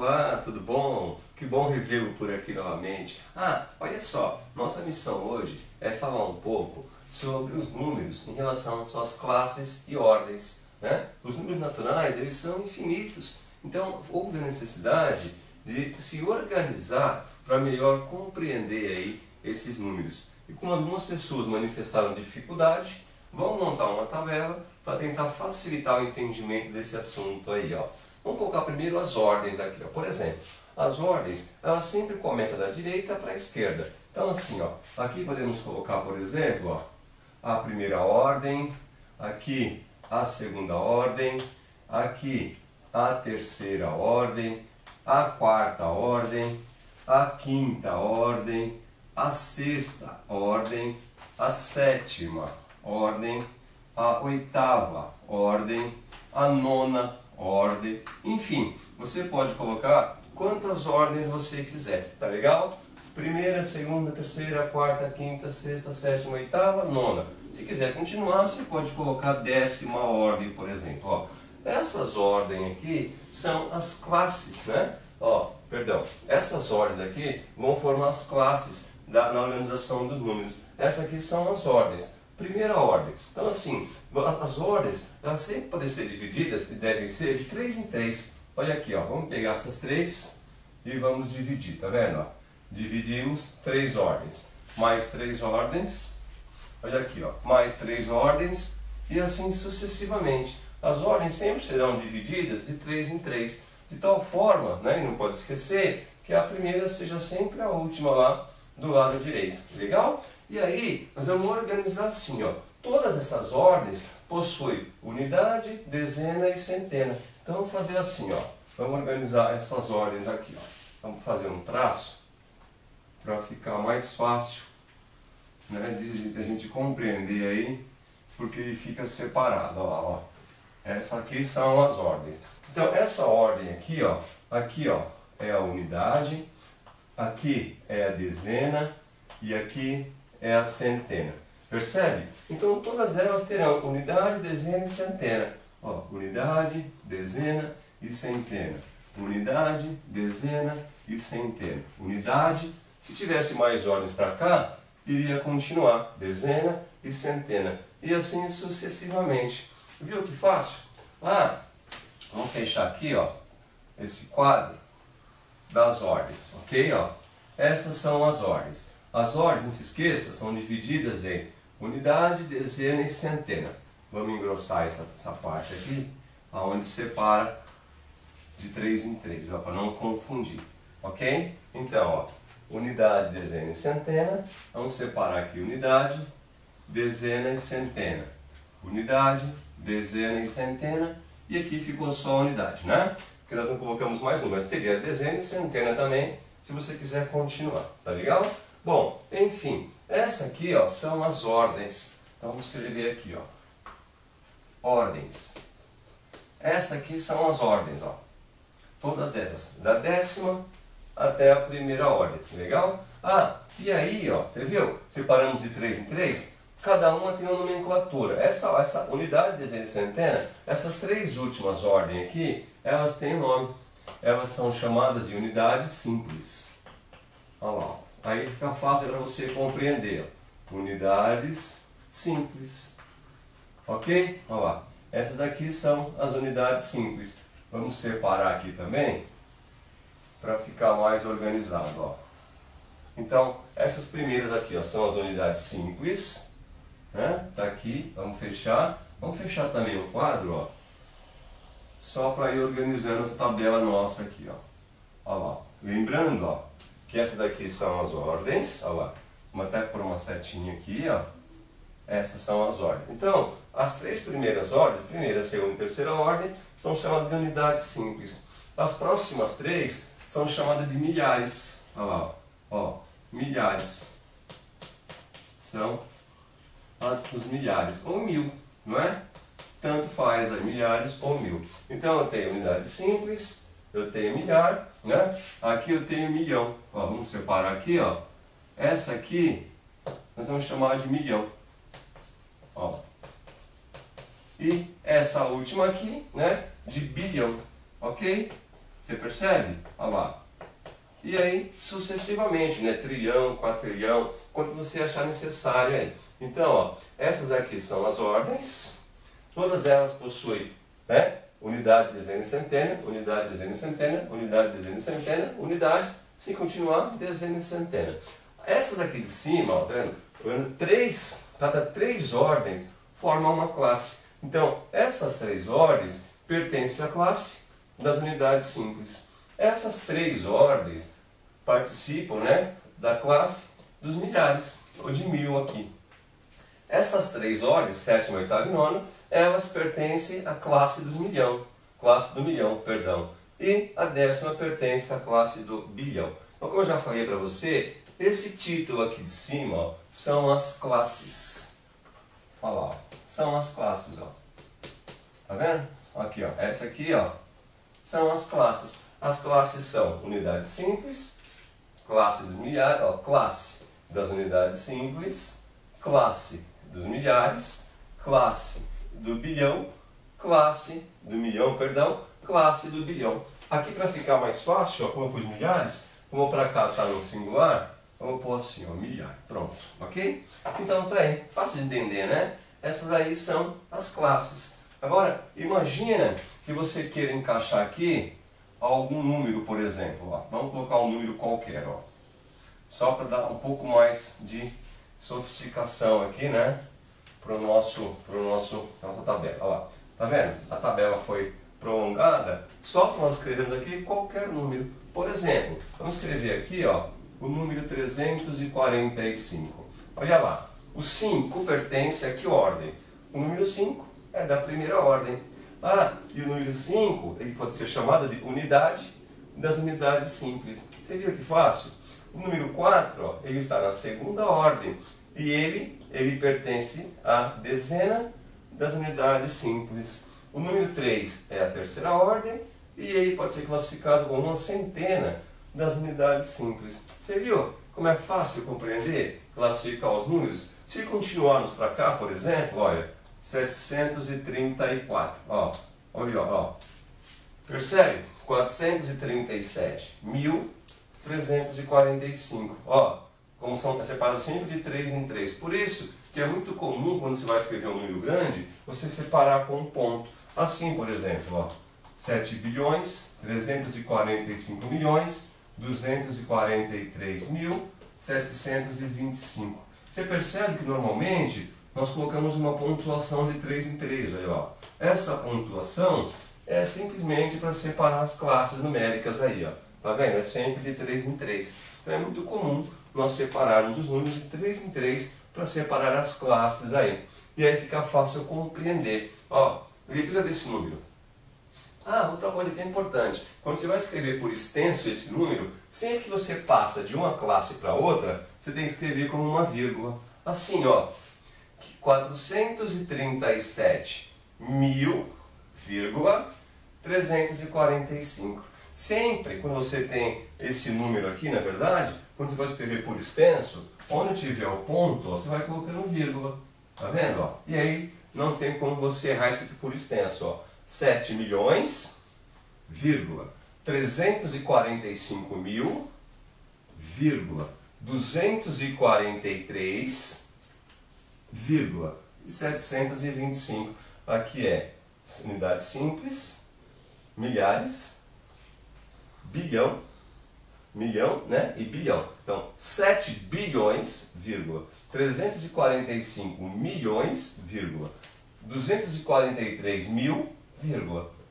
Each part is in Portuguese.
Olá, tudo bom? Que bom revê-lo por aqui novamente. Olha só, nossa missão hoje é falar um pouco sobre os números em relação às suas classes e ordens, né? Os números naturais, eles são infinitos, então houve a necessidade de se organizar para melhor compreender aí esses números. E como algumas pessoas manifestaram dificuldade, vamos montar uma tabela para tentar facilitar o entendimento desse assunto aí, ó. Vamos colocar primeiro as ordens aqui, ó. Por exemplo, as ordens, elas sempre começam da direita para a esquerda. Então assim, ó, aqui podemos colocar, por exemplo, ó, a primeira ordem, aqui a segunda ordem, aqui a terceira ordem, a quarta ordem, a quinta ordem, a sexta ordem, a sétima ordem, a oitava ordem, a nona ordem, enfim, você pode colocar quantas ordens você quiser, tá legal? Primeira, segunda, terceira, quarta, quinta, sexta, sétima, oitava, nona. Se quiser continuar, você pode colocar décima ordem, por exemplo. Ó, essas ordens aqui são as classes, né? Ó, perdão, essas ordens aqui vão formar as classes na organização dos números. Essas aqui são as ordens. Primeira ordem. Então assim, as ordens, elas sempre podem ser divididas e devem ser de 3 em 3. Olha aqui, ó, vamos pegar essas 3 e vamos dividir, tá vendo? Ó? Dividimos 3 ordens, mais 3 ordens, olha aqui, ó, mais 3 ordens e assim sucessivamente. As ordens sempre serão divididas de 3 em 3, de tal forma, né, e não pode esquecer, que a primeira seja sempre a última lá do lado direito, legal? E aí, nós vamos organizar assim, ó. Todas essas ordens possuem unidade, dezena e centena. Então, vamos fazer assim, ó. Vamos organizar essas ordens aqui, ó. Vamos fazer um traço para ficar mais fácil, né, de a gente compreender aí, porque fica separado, ó lá, ó. Essas aqui são as ordens. Então, essa ordem aqui, ó, é a unidade, aqui é a dezena e aqui é a centena. Percebe? Então todas elas terão unidade, dezena e centena. Ó, unidade, dezena e centena. Unidade, dezena e centena. Unidade, se tivesse mais ordens para cá, iria continuar. Dezena e centena. E assim sucessivamente. Viu que fácil? Vamos fechar aqui, ó, esse quadro das ordens, ok? Ó, essas são as ordens. As ordens, não se esqueça, são divididas em unidade, dezena e centena. Vamos engrossar essa parte aqui, aonde separa de 3 em 3, para não confundir, ok? Então, ó, unidade, dezena e centena. Vamos separar aqui unidade, dezena e centena. Unidade, dezena e centena. E aqui ficou só a unidade, né? Porque nós não colocamos mais um, mas teria dezena e centena também, se você quiser continuar, tá legal? Bom, enfim, essa aqui, ó, são as ordens. Então vamos escrever aqui, ó, ordens. Essa aqui são as ordens, ó. Todas essas, da décima até a primeira ordem, legal? E aí, ó, você viu? Separamos de 3 em 3, cada uma tem uma nomenclatura. Essa unidade, dezena e centena, essas 3 últimas ordens aqui, elas têm nome. Elas são chamadas de unidades simples. Olha lá, ó. Aí fica fácil para você compreender. Unidades simples. Ok? Olha lá. Essas daqui são as unidades simples. Vamos separar aqui também, para ficar mais organizado. Ó. Então, essas primeiras aqui, ó, são as unidades simples. Né? Tá aqui, vamos fechar. Vamos fechar também o quadro, ó. Só para ir organizando essa tabela nossa aqui, ó. Olha lá. Lembrando, ó, que essas daqui são as ordens, olha lá, vamos até pôr uma setinha aqui, ó. Essas são as ordens. Então, as 3 primeiras ordens, primeira, segunda e terceira ordem, são chamadas de unidades simples. As próximas 3 são chamadas de milhares, olha lá, ó, milhares. São os milhares, ou 1000, não é? Tanto faz, milhares ou 1000. Então, eu tenho unidades simples, eu tenho milhar, né? Aqui eu tenho milhão. Ó, vamos separar aqui, ó. Essa aqui nós vamos chamar de milhão. Ó. E essa última aqui, né? De bilhão, ok? Você percebe? Olha lá. E aí, sucessivamente, né? Trilhão, quatrilhão, quanto você achar necessário aí. Então, ó, essas aqui são as ordens. Todas elas possuem, né? Unidade, dezena e centena, unidade, dezena e centena, unidade, dezena e centena, unidade, se continuar, dezena e centena. Essas aqui de cima, ó, tá vendo? Cada três ordens formam uma classe. Então, essas três ordens pertencem à classe das unidades simples. Essas três ordens participam, né, da classe dos milhares, ou de 1000 aqui. Essas três ordens, sétima, oitava e nona, elas pertencem à classe do milhão, perdão. E a décima pertence à classe do bilhão. Então, como eu já falei para você, esse título aqui de cima, ó, são as classes. Olha lá, ó, são as classes, ó. Tá vendo? Aqui, ó, essa aqui, ó, são as classes. As classes são unidades simples, classe dos milhares, ó, classe das unidades simples, classe dos milhares, classe do bilhão, classe do milhão, perdão, classe do bilhão. Aqui para ficar mais fácil, ó, como eu pus milhares, como para cá está no singular, eu vou pôr assim, ó, milhar. Pronto, ok? Então tá aí, fácil de entender, né? Essas aí são as classes. Agora, imagina que você queira encaixar aqui algum número, por exemplo. Ó. Vamos colocar um número qualquer, ó. Só para dar um pouco mais de sofisticação aqui, né? Para nossa tabela. Ó lá. Tá vendo? A tabela foi prolongada. Só que nós escrevemos aqui qualquer número. Por exemplo, vamos escrever aqui, ó, o número 345. Olha lá. O 5 pertence a que ordem? O número 5 é da primeira ordem. Ah, e o número 5, ele pode ser chamado de unidade das unidades simples. Você viu que fácil? O número 4, ó, ele está na segunda ordem. E ele pertence à dezena das unidades simples. O número 3 é a terceira ordem. E ele pode ser classificado como uma centena das unidades simples. Você viu como é fácil compreender, classificar os números? Se continuarmos para cá, por exemplo, olha, 734, ó, olha, ó, percebe? 437.345, ó, como são separados sempre de 3 em 3. Por isso que é muito comum, quando você vai escrever um número grande, você separar com um ponto. Assim, por exemplo, ó, 7.345.243.725. Você percebe que normalmente nós colocamos uma pontuação de 3 em 3. Aí, ó. Essa pontuação é simplesmente para separar as classes numéricas aí. Ó. Tá vendo? É sempre de 3 em 3. Então é muito comum nós separarmos os números de 3 em 3 para separar as classes aí. E aí fica fácil compreender. Ó, leitura desse número. Ah, outra coisa que é importante. Quando você vai escrever por extenso esse número, sempre que você passa de uma classe para outra, você tem que escrever como uma vírgula. Assim, ó. 437.345. Sempre quando você tem esse número aqui, na verdade, quando você vai escrever por extenso, onde tiver o ponto, ó, você vai colocando vírgula. Tá vendo? Ó? E aí não tem como você errar escrito por extenso. Ó. 7.345.243,725. Aqui é unidade simples, milhares, bilhão, milhão, né? E bilhão. Então, 7 bilhões, 345 milhões, 243 mil,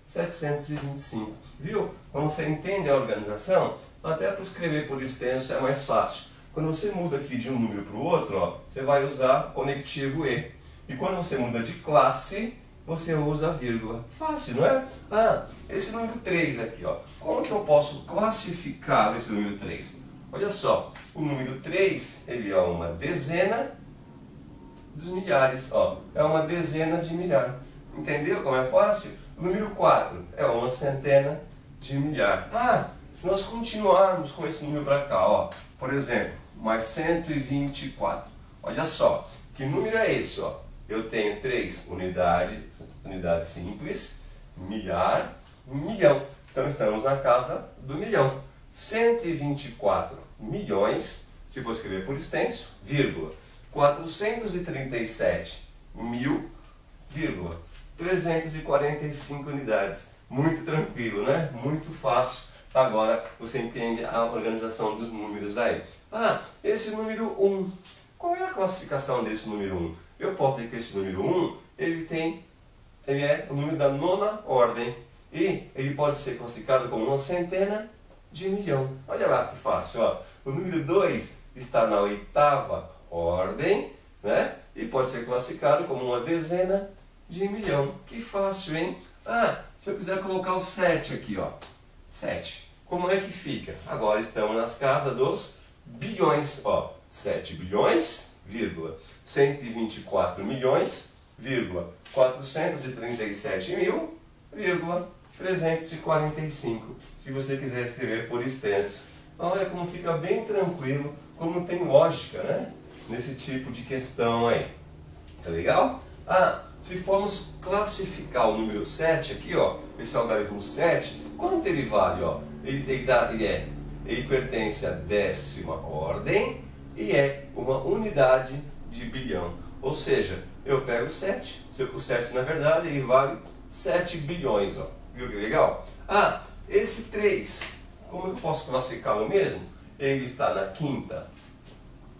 725. Viu? Quando você entende a organização, até para escrever por extenso é mais fácil. Quando você muda aqui de um número para o outro, ó, você vai usar conectivo E. E quando você muda de classe, você usa vírgula. Fácil, não é? Ah, esse número 3 aqui, ó. Como que eu posso classificar esse número 3? Olha só, o número 3, ele é uma dezena dos milhares, ó. É uma dezena de milhar. Entendeu como é fácil? O número 4 é uma centena de milhar. Ah, se nós continuarmos com esse número para cá, ó. Por exemplo, mais 124. Olha só, que número é esse, ó? Eu tenho 3 unidades simples, milhar, milhão. Então, Então estamos na casa do milhão. 124 milhões, se for escrever por extenso, vírgula, 437 mil, vírgula, 345 unidades. Muito tranquilo, né? Muito fácil. Agora você entende a organização dos números aí. Ah, esse número 1. Qual é a classificação desse número 1? Eu posso dizer que esse número 1, ele é o número da nona ordem. E ele pode ser classificado como uma centena de milhão. Olha lá que fácil, ó. O número 2 está na oitava ordem, né? E pode ser classificado como uma dezena de milhão. Que fácil, hein? Ah, se eu quiser colocar o 7 aqui, ó. 7. Como é que fica? Agora estamos nas casas dos bilhões, ó. 7 bilhões, vírgula, 124 milhões, vírgula, 437 mil, vírgula, 345, se você quiser escrever por extenso. Olha como fica bem tranquilo, como tem lógica, né? Nesse tipo de questão aí. Tá legal? Ah, se formos classificar o número 7 aqui, ó, esse algarismo 7, quanto ele vale, ó? Ele pertence à 10ª ordem e é uma unidade de bilhão. Ou seja, eu pego o 7, o 7 na verdade ele vale 7 bilhões, ó. Viu que legal? Ah, esse 3, como eu posso classificá-lo mesmo? Ele está na 5ª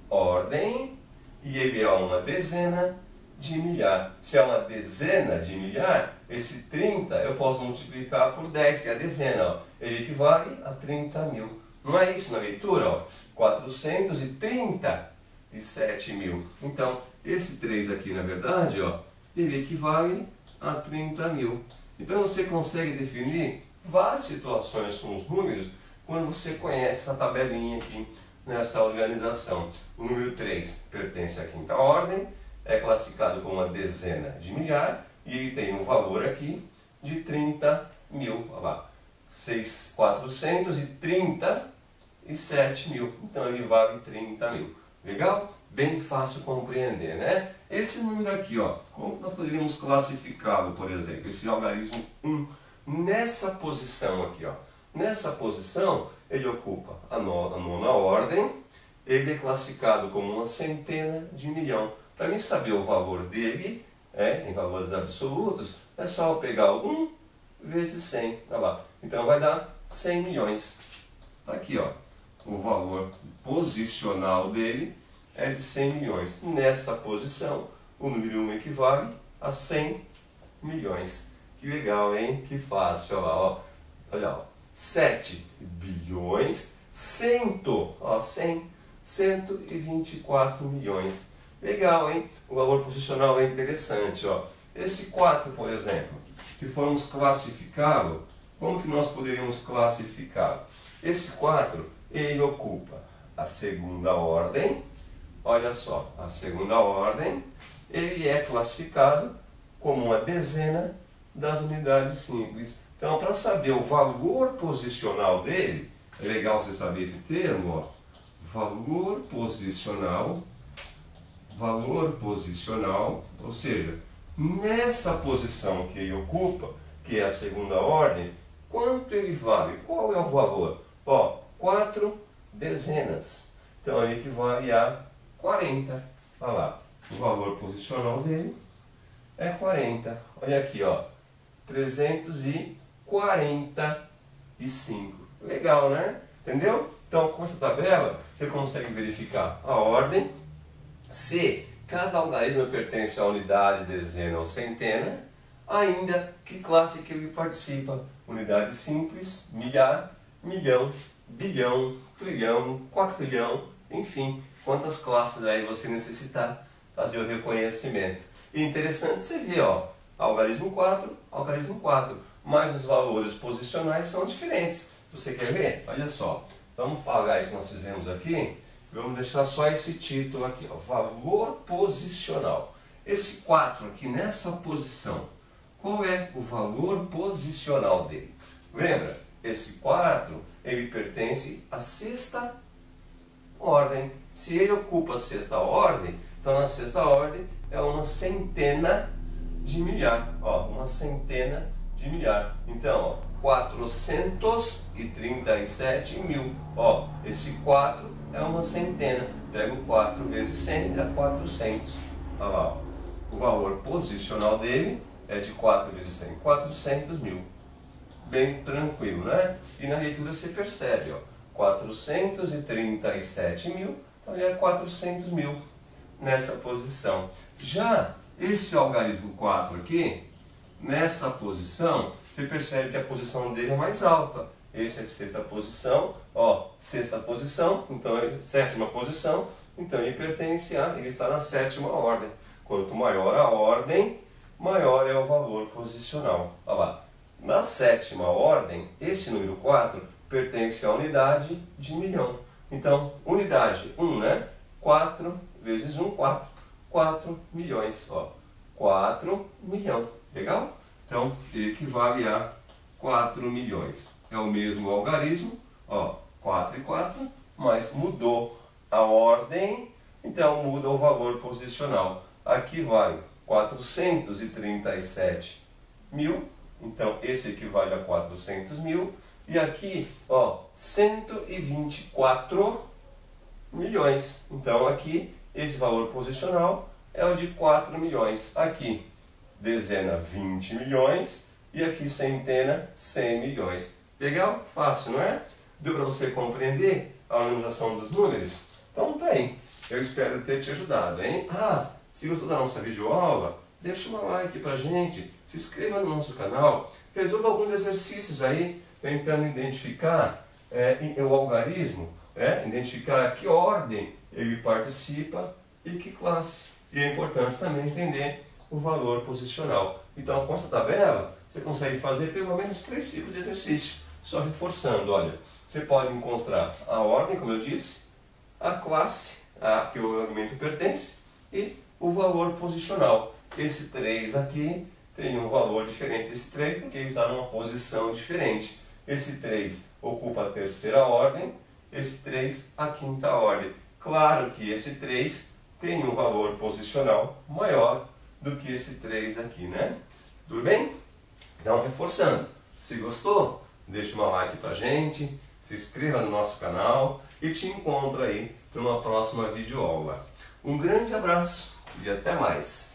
ordem e ele é uma dezena de milhar. Se é uma dezena de milhar, esse 30 eu posso multiplicar por 10, que é a dezena, ó. Ele equivale a 30 mil. Não é isso na leitura, ó? 437 mil. Então, esse 3 aqui, na verdade, ó, ele equivale a 30 mil. Então você consegue definir várias situações com os números quando você conhece essa tabelinha aqui nessa organização. O número 3 pertence à 5ª ordem, é classificado como uma dezena de milhar e ele tem um valor aqui de 30 mil. Olha lá, 437 mil. Então ele vale 30 mil. Legal? Bem fácil compreender, né? Esse número aqui, ó, como nós poderíamos classificá-lo, por exemplo, esse algarismo 1, nessa posição aqui, ó. Nessa posição, ele ocupa a nona ordem, ele é classificado como uma centena de milhão. Para mim saber o valor dele, em valores absolutos, é só eu pegar o 1 vezes 100, olha lá. Então vai dar 100 milhões. Aqui, ó, o valor posicional dele é de 100 milhões. Nessa posição, o número 1 equivale a 100 milhões. Que legal, hein? Que fácil. Olha lá, ó. Olha, ó. 7 bilhões, 124 milhões. Legal, hein? O valor posicional é interessante, ó. Esse 4, por exemplo, se formos classificá-lo, como que nós poderíamos classificá-lo? Esse 4, ele ocupa a 2ª ordem. Olha só, a 2ª ordem, ele é classificado como uma dezena das unidades simples. Então, para saber o valor posicional dele, é legal você saber esse termo, ó. Valor posicional, ou seja, nessa posição que ele ocupa, que é a 2ª ordem, quanto ele vale? Qual é o valor? Ó, 4 dezenas. Então, ele equivale a 40. Olha lá, o valor posicional dele é 40. Olha aqui, ó, 345. Legal, né? Entendeu? Então, com essa tabela, você consegue verificar a ordem, se cada algarismo pertence a unidade, dezena ou centena, ainda que classe que ele participa. Unidade simples, milhar, milhão, bilhão, trilhão, quatrilhão, enfim, quantas classes aí você necessitar fazer o reconhecimento. E interessante você ver, ó, algarismo 4, mas os valores posicionais são diferentes. Você quer ver? Olha só, vamos pagar isso que nós fizemos aqui, vamos deixar só esse título aqui, ó, valor posicional. Esse 4 aqui nessa posição, qual é o valor posicional dele? Lembra? Esse 4, ele pertence à 6ª ordem. Se ele ocupa a 6ª ordem, então na 6ª ordem é uma centena de milhar. Ó, uma centena de milhar. Então, ó, 437 mil. Ó, esse 4 é uma centena. Pega o 4 vezes 100 dá 400. Olha lá, ó. O valor posicional dele é de 4 vezes 100, 400 mil. Bem tranquilo, né? E na leitura você percebe, ó, 437 mil, então é 400 mil nessa posição. Já esse algarismo 4 aqui, nessa posição, você percebe que a posição dele é mais alta. Esse é a sexta posição, ó, sexta posição, então sétima posição, então ele pertence a, ele está na sétima ordem. Quanto maior a ordem, maior é o valor posicional. Olha lá, na sétima ordem, esse número 4 pertence à unidade de milhão. Então, unidade 1, né? 4 vezes 1, 4. 4 milhões, ó. 4 milhões. Legal? Então, equivale a 4 milhões. É o mesmo algarismo, ó, 4 e 4, mas mudou a ordem, então muda o valor posicional. Aqui vai 437 mil, então esse equivale a 400 mil, e aqui, ó, 124 milhões. Então aqui, esse valor posicional é o de 4 milhões. Aqui, dezena, 20 milhões, e aqui centena, 100 milhões. Legal? Fácil, não é? Deu para você compreender a organização dos números? Então, bem, eu espero ter te ajudado, hein? Se gostou da nossa videoaula, deixa um like pra gente, se inscreva no nosso canal, resolva alguns exercícios aí, tentando identificar o algarismo, identificar que ordem ele participa e que classe. E é importante também entender o valor posicional. Então, com essa tabela, você consegue fazer pelo menos 3 tipos de exercício. Só reforçando, olha, você pode encontrar a ordem, como eu disse, a classe a que o elemento pertence e o valor posicional. Esse 3 aqui tem um valor diferente desse 3 porque ele está numa posição diferente. Esse 3 ocupa a terceira ordem, esse 3 a quinta ordem. Claro que esse 3 tem um valor posicional maior do que esse 3 aqui, né? Tudo bem? Então, reforçando, se gostou, deixa um like pra gente, se inscreva no nosso canal e te encontro aí numa próxima videoaula. Um grande abraço e até mais!